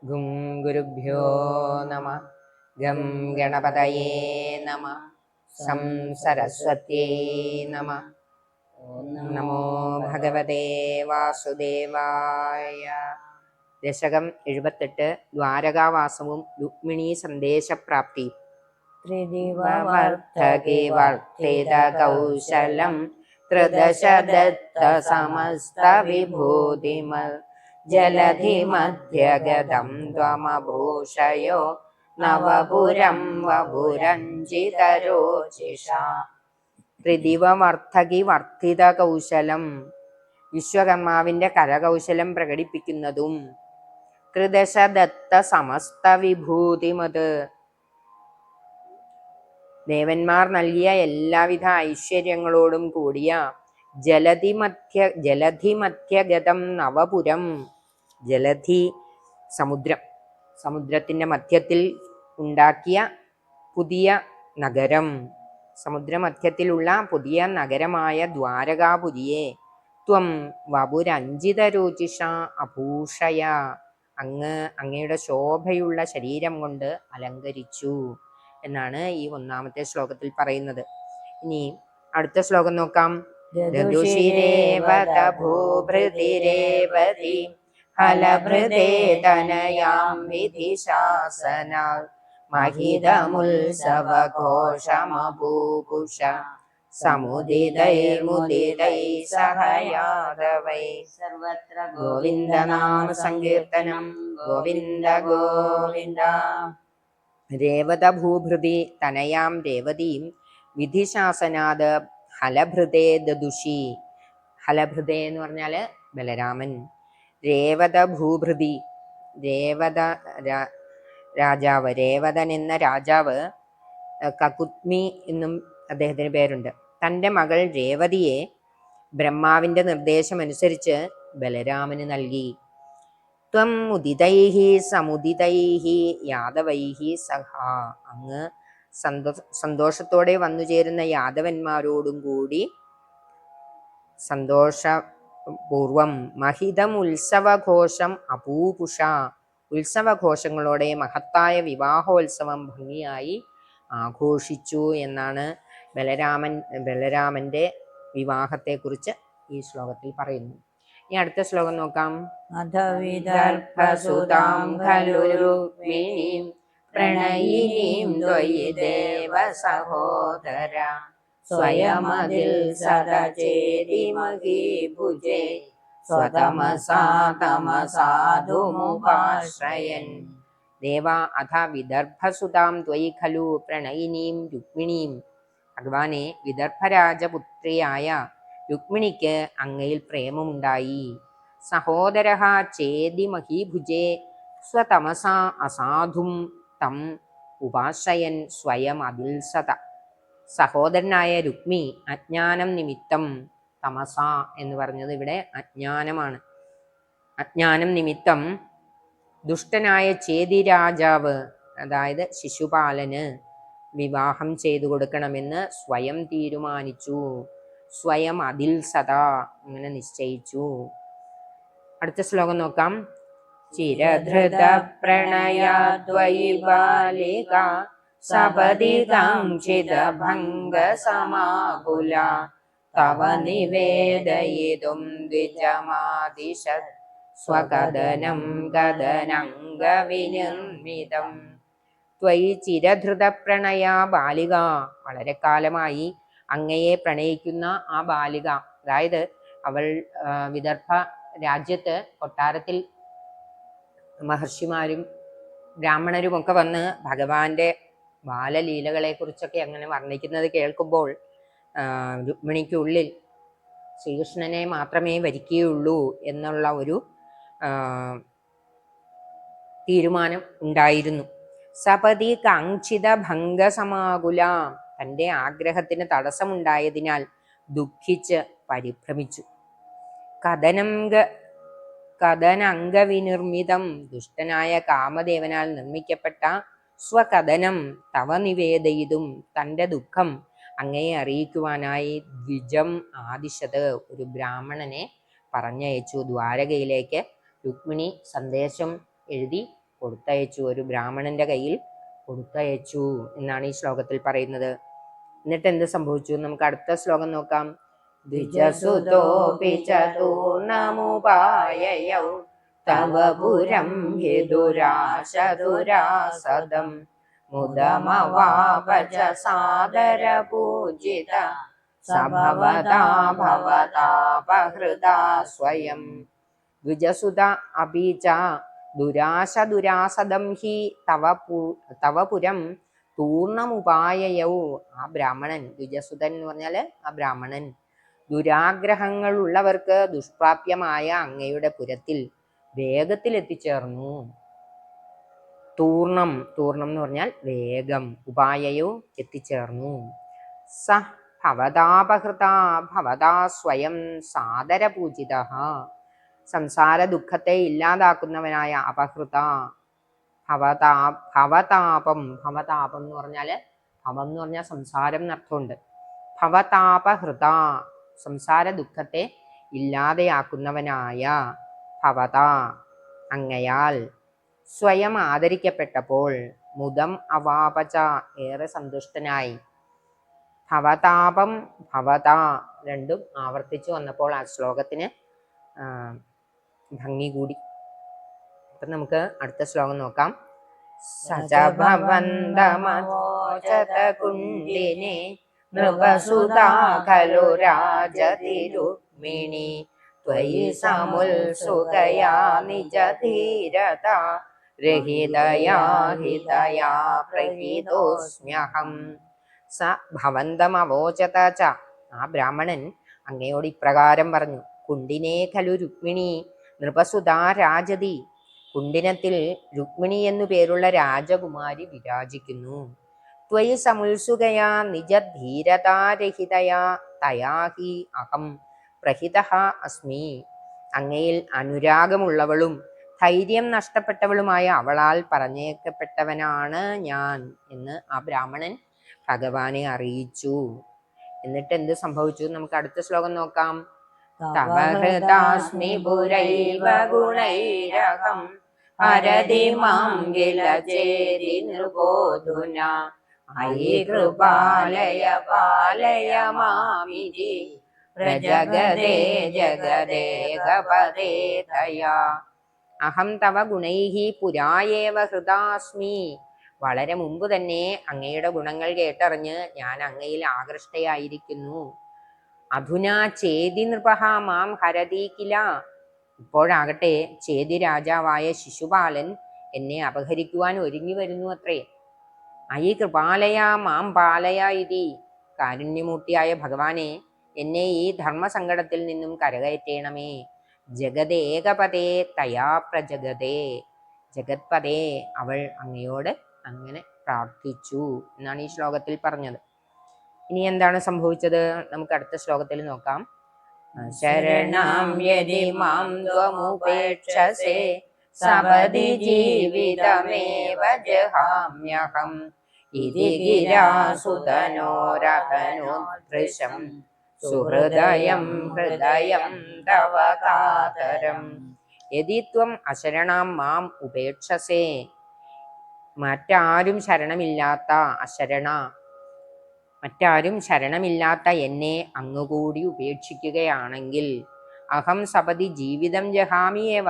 ഗും ഗുരുഭ്യോ നമ. ഗം ഗണപതയേ നമ. സം സരസ്വത്യേ നമ. നമോ ഭഗവതേ വാസുദേവായ. ദശകം 78. ദ്വാരകാവാസവും രുക്മിണീ സന്ദേശപ്രാപ്തി. ത്രിദിവവർത്തകേ വർത്തിത കൗശലം ത്രിദശദത്ത സമസ്ത വിഭൂതിമൽ ജലധി മധ്യഗതം ത്വമഭൂഷയോ നവപുരം വപുരഞ്ജിതരോചിഷ. ത്രിദിവമർത്ഥകി വർദ്ധിത കൗശലം, വിശ്വകർമാവിന്റെ കരകൗശലം പ്രകടിപ്പിക്കുന്നതും ത്രിദശദത്ത സമസ്ത വിഭൂതിമത്, ദേവന്മാർ നൽകിയ എല്ലാവിധ ഐശ്വര്യങ്ങളോടും കൂടിയ ജലധിമധ്യഗതം നവപുരം. ജലധി സമുദ്രം, സമുദ്രത്തിന്റെ മധ്യത്തിൽ ഉണ്ടാക്കിയ പുതിയ നഗരം, സമുദ്രമധ്യത്തിലുള്ള പുതിയ നഗരമായ ദ്വാരകാപുരിയെ ത്വം വപുരഞ്ജിതരോചിഷ അഭൂഷയ, അങ്ങയുടെ ശോഭയുള്ള ശരീരം കൊണ്ട് അലങ്കരിച്ചു എന്നാണ് ഈ 1-ാമത്തെ ശ്ലോകത്തിൽ പറയുന്നത്. ഇനി അടുത്ത ശ്ലോകം നോക്കാം. ദദുഷിരേവത ഭൂഭൃതിരേവതി ഫലഭൃതേ തനയാം വിധിശാസനാൽ മഹിതമുത്സവഘോഷമഭൂപുഷ സമുദിതൈർമുദിതൈ സഹയാദവൈ സർവത്ര ഗോവിന്ദനാമ സങ്കീർത്തനം. ഗോവിന്ദ ഗോവിന്ദ. രേവത ഭൂഭൃതി തനയാം രേവതീം വിധിശാസനാത് ഹലഭൃതേ ദദുഷി. ഹലഭൃതേ എന്ന് പറഞ്ഞാല് ബലരാമൻ. രേവത ഭൂഭൃതി, രേവത രാജാവ്, രേവതൻ എന്ന രാജാവ്, കകുത്മി എന്നും അദ്ദേഹത്തിന് പേരുണ്ട്. തൻ്റെ മകൾ രേവതിയെ ബ്രഹ്മാവിന്റെ നിർദ്ദേശമനുസരിച്ച് ബലരാമന് നൽകി. ത്വം ഉദിതൈഹി സമുദിതൈഹി യാദവൈഹി സഹാ, അങ്ങ് സന്തോഷത്തോടെ വന്നുചേരുന്ന യാദവന്മാരോടും കൂടി സന്തോഷപൂർവം മഹിതം ഉത്സവഘോഷം അപൂപുഷ, ഉത്സവഘോഷങ്ങളോടെ മഹത്തായ വിവാഹോത്സവം ഭംഗിയായി ആഘോഷിച്ചു എന്നാണ് ബലരാമന്റെ വിവാഹത്തെക്കുറിച്ച് ഈ ശ്ലോകത്തിൽ പറയുന്നു. ഇനി അടുത്ത ശ്ലോകം നോക്കാം. അധ വിദർഭസുതാം ഖലു രുക്മിണീം പ്രണയിനീം ത്വയി ദേവ സഹോദര സ്വയമതിൽ സദചേതി മഹീഭുജേ സ്വതമസാ തമസാധുമുപാശ്രയൻ. ദേവ അഥ വിദർഭസുതാം ത്വയി ഖലു പ്രണയിനീം രുക്മിണീം. ഭഗവാനെ, വിദർഭരാജപുത്രിയായ രുക്മിണിക്ക് അങ്ങയിൽ പ്രേമമുണ്ടായി. സഹോദരഃ ചേതി മഹീഭുജേ സ്വതമസാ അസാധും തം ഉപാശ്രയൻ സ്വയം അതിൽസത. സഹോദരനായ രുക്മി അജ്ഞാനം നിമിത്തം, തമസ എന്ന് പറഞ്ഞത് ഇവിടെ അജ്ഞാനമാണ്, അജ്ഞാനം നിമിത്തം ദുഷ്ടനായ ചേതി രാജാവ്, അതായത് ശിശുപാലന് വിവാഹം ചെയ്തു കൊടുക്കണമെന്ന് സ്വയം തീരുമാനിച്ചു. സ്വയം അതിൽ സദാ, അങ്ങനെ നിശ്ചയിച്ചു. അടുത്ത ശ്ലോകം നോക്കാം. ചിരധൃത പ്രണയാദ്വയി ബാലിക സപദി കാംക്ഷിത ഭംഗ സമാകുല തവ നിവേദയിതും ദ്വിജമാദിശത് സ്വകദനം കദനംഗ വിനിർമ്മിതം. ത്വയി ചിരധൃത പ്രണയ ബാലിക, വളരെ കാലമായി അങ്ങയെ പ്രണയിക്കുന്ന ആ ബാലിക, അതായത് അവൾ വിദർഭ രാജ്യത്ത് കൊട്ടാരത്തിൽ മഹർഷിമാരും ബ്രാഹ്മണരുമൊക്കെ വന്ന് ഭഗവാന്റെ ബാലലീലകളെ കുറിച്ചൊക്കെ അങ്ങനെ വർണ്ണിക്കുന്നത് കേൾക്കുമ്പോൾ രുക്മിണിക്കുള്ളിൽ ശ്രീകൃഷ്ണനെ മാത്രമേ വരിക്കുകയുള്ളൂ എന്നുള്ള ഒരു തീരുമാനം ഉണ്ടായിരുന്നു. സപതി കാംക്ഷിത ഭംഗസമാകുല, തൻ്റെ ആഗ്രഹത്തിന് തടസ്സമുണ്ടായതിനാൽ ദുഃഖിച്ച് പരിഭ്രമിച്ചു. കഥനംഗവിനിർമ്മിതം, ദുഷ്ടനായ കാമദേവനാൽ നിർമ്മിക്കപ്പെട്ട സ്വകഥനം തവ നിവേദയിതും, തൻ്റെ ദുഃഖം അങ്ങയെ അറിയിക്കുവാനായി ദ്വിജം ആദിശത്, ഒരു ബ്രാഹ്മണനെ പറഞ്ഞയച്ചു. ദ്വാരകയിലേക്ക് രുക്മിണി സന്ദേശം എഴുതി കൊടുത്തയച്ചു, ഒരു ബ്രാഹ്മണന്റെ കയ്യിൽ കൊടുത്തയച്ചു എന്നാണ് ഈ ശ്ലോകത്തിൽ പറയുന്നത്. എന്നിട്ട് എന്ത് സംഭവിച്ചു? നമുക്ക് അടുത്ത ശ്ലോകം നോക്കാം. ദ്വിജസുതോപി ചതൂർണമുപായയൗ തവ പുരം ഹി ദുരാശദുരാസദം മുദമവാപച സാദര പൂജിത സഭവതാ ഭവതാപഹൃതാ സ്വയം. ദ്വിജസുത അപീച ദുരാശദുരാസദം ഹി തവ പുരം തൂർണമുപായയൗ. ആ ബ്രാഹ്മണൻ, ദ്വിജസുതൻ എന്ന് പറഞ്ഞാല് ആ ബ്രാഹ്മണൻ, ദുരാഗ്രഹങ്ങൾ ഉള്ളവർക്ക് ദുഷ്പ്രാപ്യമായ അങ്ങയുടെ പുരത്തിൽ വേഗത്തിൽ എത്തിച്ചേർന്നു. തൂർണം എന്ന് പറഞ്ഞാൽ വേഗം, ഉപായയോ എത്തിച്ചേർന്നു. സ ഭവതാപഹൃത ഭവതാ സ്വയം സാദര പൂജിത. സംസാര ദുഃഖത്തെ ഇല്ലാതാക്കുന്നവനായ അപഹൃത ഭവതാപം എന്ന് പറഞ്ഞാല് ഭവം എന്ന് പറഞ്ഞാൽ സംസാരം എന്നർത്ഥമുണ്ട്. ഭവതാപഹൃത സംസാര ദുഃഖത്തെ ഇല്ലാതെയാക്കുന്നവനായ ഭവത അങ്ങയാൽ സ്വയം ആദരിക്കപ്പെട്ടപ്പോൾ മുദം അവാപച ഏറെ സന്തുഷ്ടനായി. ഭവതാപം ഭവത രണ്ടും ആവർത്തിച്ചു വന്നപ്പോൾ ആ ശ്ലോകത്തിന് ഭംഗി കൂടി. അപ്പൊ നമുക്ക് അടുത്ത ശ്ലോകം നോക്കാം. സചഭവന്തമോചത കുണ്ഡിനെ നൃപസുതാ ഖലു രാജതി രുക്മിണി ത്വയി സമുത്സുകയാ നിജധീരതാ രഹിതയാ ഹിതയാ പ്രഹിതോസ്മ്യഹം. സ ഭവന്തമവോചത ച ആ ബ്രാഹ്മണൻ അങ്ങയോട് ഇപ്രകാരം പറഞ്ഞു. കുണ്ടിനെ ഖലു രുക്മിണി നൃപസുതാ രാജതി. കുണ്ടിനത്തിൽ രുക്മിണി എന്നു പേരുള്ള രാജകുമാരി വിരാജിക്കുന്നു. ത്വയി സമുത്സുകയാ നിജധീരതാരഹിതയാ തയാ ഹി അഹം പ്രഹിതഃ അസ്മി. അങ്ങയിൽ അനുരാഗമുള്ളവളും ധൈര്യം നഷ്ടപ്പെട്ടവളുമായ അവളാൽ പറഞ്ഞേക്കപ്പെട്ടവനാണ് ഞാൻ എന്ന് ആ ബ്രാഹ്മണൻ ഭഗവാനെ അറിയിച്ചു. എന്നിട്ട് എന്ത് സംഭവിച്ചു? നമുക്ക് അടുത്ത ശ്ലോകം നോക്കാം. തവ ഹൃദാസ്മി പുരൈവ ഗുണൈരഹം ഹരതി മാം കില ചേരി നൃപോധുന അയി കൃപാലയ പാലയ മാമിതി പ്രജഗദേ ജഗദേകപദേ ദയാ. അഹം തവ ഗുണൈഹി പുരായേവ ഹൃദാസ്മി. വളരെ മുമ്പ് തന്നെ അങ്ങയുടെ ഗുണങ്ങൾ കേട്ടറിഞ്ഞ് ഞാൻ അങ്ങയിൽ ആകൃഷ്ടയായിരിക്കുന്നു. അധുനാ ചേതി നൃപഹ മാം ഹരതി കില. ഇപ്പോഴാകട്ടെ ചേതി രാജാവായ ശിശുപാലൻ എന്നെ അപഹരിക്കുവാൻ ഒരുങ്ങി വരുന്നു അത്രേ. അയി കൃപാലയ മാം പാലയ ഇതി. കാരുണ്യമൂർത്തിയായ ഭഗവാനെ, എന്നെ ഈ ധർമ്മസങ്കടത്തിൽ നിന്നും കരകയറ്റേണമേ. ജഗദേകപദേ തയാ പ്രജഗതേ. ജഗത്പദേ അവൾ അങ്ങയോട് അങ്ങനെ പ്രാർത്ഥിച്ചു എന്നാണ് ഈ ശ്ലോകത്തിൽ പറഞ്ഞത്. ഇനി എന്താണ് സംഭവിച്ചത്? നമുക്ക് അടുത്ത ശ്ലോകത്തിൽ നോക്കാം. ശരണം യദി മാം ത്വമുപേക്ഷസേ സപദി ജീവിതമേവ ജഹാമ്യഹം ഇതി ഗിരാസുതനോരഹനോദൃശം സുഹൃദയം ഹൃദയം തവ കാതരം. യദി ത്വം അശരണാം മാം ഉപേക്ഷസേ. മറ്റാരും ശരണമില്ലാത്ത മറ്റാരും ശരണമില്ലാത്ത എന്നെ അങ്ങുകൂടി ഉപേക്ഷിക്കുകയാണെങ്കിൽ അഹം സപതി ജീവിതം ജഹാമിയേവ.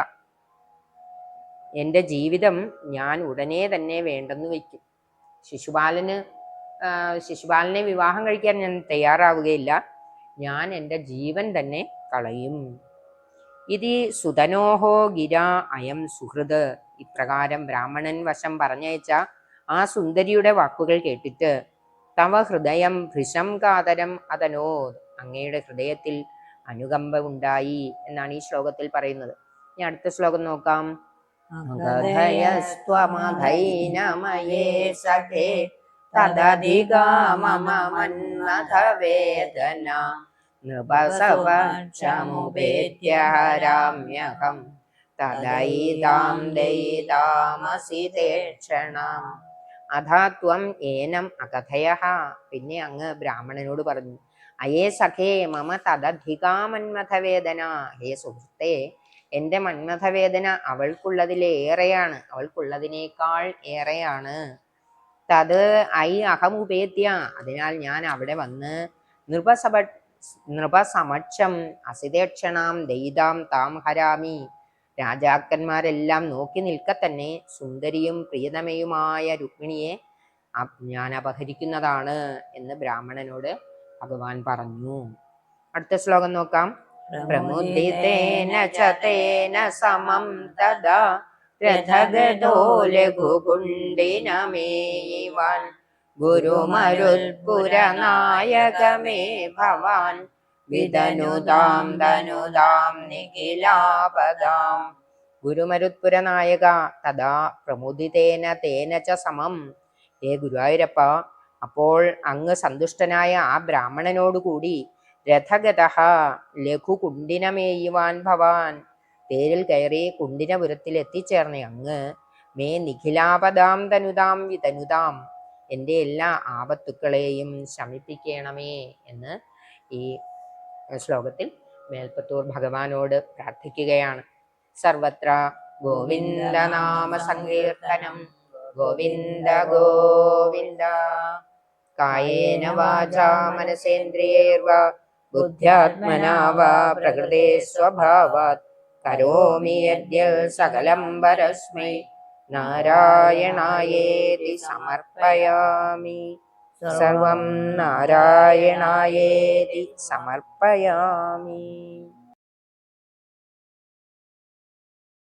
എൻ്റെ ജീവിതം ഞാൻ ഉടനെ തന്നെ വേണ്ടെന്ന് വയ്ക്കും. ശിശുപാലനെ വിവാഹം കഴിക്കാൻ ഞാൻ തയ്യാറാവുകയില്ല. ഞാൻ എൻ്റെ ജീവൻ തന്നെ കളയും. ഇതി സുതനോഹോ ഗിര അയം സുഹൃത്. ഇപ്രകാരം ബ്രാഹ്മണൻ വശം പറഞ്ഞയച്ച ആ സുന്ദരിയുടെ വാക്കുകൾ കേട്ടിട്ട് തവ ഹൃദയം ഭൃശം കാതരം അതനോദ്. അങ്ങയുടെ ഹൃദയത്തിൽ അനുകമ്പ ഉണ്ടായി എന്നാണ് ഈ ശ്ലോകത്തിൽ പറയുന്നത്. ഇനി അടുത്ത ശ്ലോകം നോക്കാം. അഗധയസ്ത്വമധൈനമയേ സഖേ തദധികാ മമ മന്മഥ വേദന നൃപസപക്ഷമുപേത്യ ഹരാമ്യഹം തദൈതാം ദയിതാമസി തേക്ഷണാം. അഥാ ത്വം ഏനം അകഥയഃ. പിന്നെ അങ്ങ് ബ്രാഹ്മണനോട് പറഞ്ഞു, അയേ സഖേ മമ തദധികാമന്മഥ വേദന. ഹേ സുഹൃത്തെ, എൻ്റെ മന്മഥവേദന അവൾക്കുള്ളതിലേറെയാണ്, അവൾക്കുള്ളതിനേക്കാൾ ഏറെയാണ്. തത് ഐ അഹമുപേത്യ, അതിനാൽ ഞാൻ അവിടെ വന്ന് നൃപസമക്ഷം അസിതേക്ഷണാം ദയിതാം താം ഹരാമി, രാജാക്കന്മാരെല്ലാം നോക്കി നിൽക്കെ തന്നെ സുന്ദരിയും പ്രിയതമയുമായ രുക്മിണിയെ ഞാൻ അപഹരിക്കുന്നതാണ് എന്ന് ബ്രാഹ്മണനോട് ഭഗവാൻ പറഞ്ഞു. അടുത്ത ശ്ലോകം നോക്കാം. പ്രമുദിതേന ച തേന സമം തദാ രഥഗതോ ലഘുകുണ്ഡിനമേയിവാൻ ഗുരുമരുത്പുരനായകമേ ഭവാൻ വിധനുതാം ധനുതാം നിഖിലാപദാം. ഗുരുമരുത്പുരനായക തഥാ പ്രമുദിതേന തേന ച സമം. ഹേ ഗുരുവായൂരപ്പ, അപ്പോൾ അങ്ങ് സന്തുഷ്ടനായ ആ ബ്രാഹ്മണനോടുകൂടി രഥഗതഃ ലഘുകുണ്ഡിനമേയുവാൻ ഭവാൻ, തേരിൽ കയറി കുണ്ഡിനപുരത്തിൽ എത്തിച്ചേർന്ന അങ്ങ് മേ നിഖിലാപദാം തനുതാം വിതനുതാം, എൻ്റെ എല്ലാ ആപത്തുക്കളെയും ശമിപ്പിക്കണമേ എന്ന് ഈ ശ്ലോകത്തിൽ മേൽപ്പത്തൂർ ഭഗവാനോട് പ്രാർത്ഥിക്കുകയാണ്. സർവത്ര ഗോവിന്ദനാമ സങ്കീർത്തനം, ഗോവിന്ദ ഗോവിന്ദ. കായേന വാചാ മനസേന്ദ്രിയേർവാ ബുദ്ധ്യാത്മനാ വാ പ്രകൃതേ സ്വഭാവാത് കരോമി യദ്യത് സകലം പരസ്മൈ നാരായണായേതി സമർപ്പയാമി. സർവം നാരായണായേതി സമർപ്പയാമി.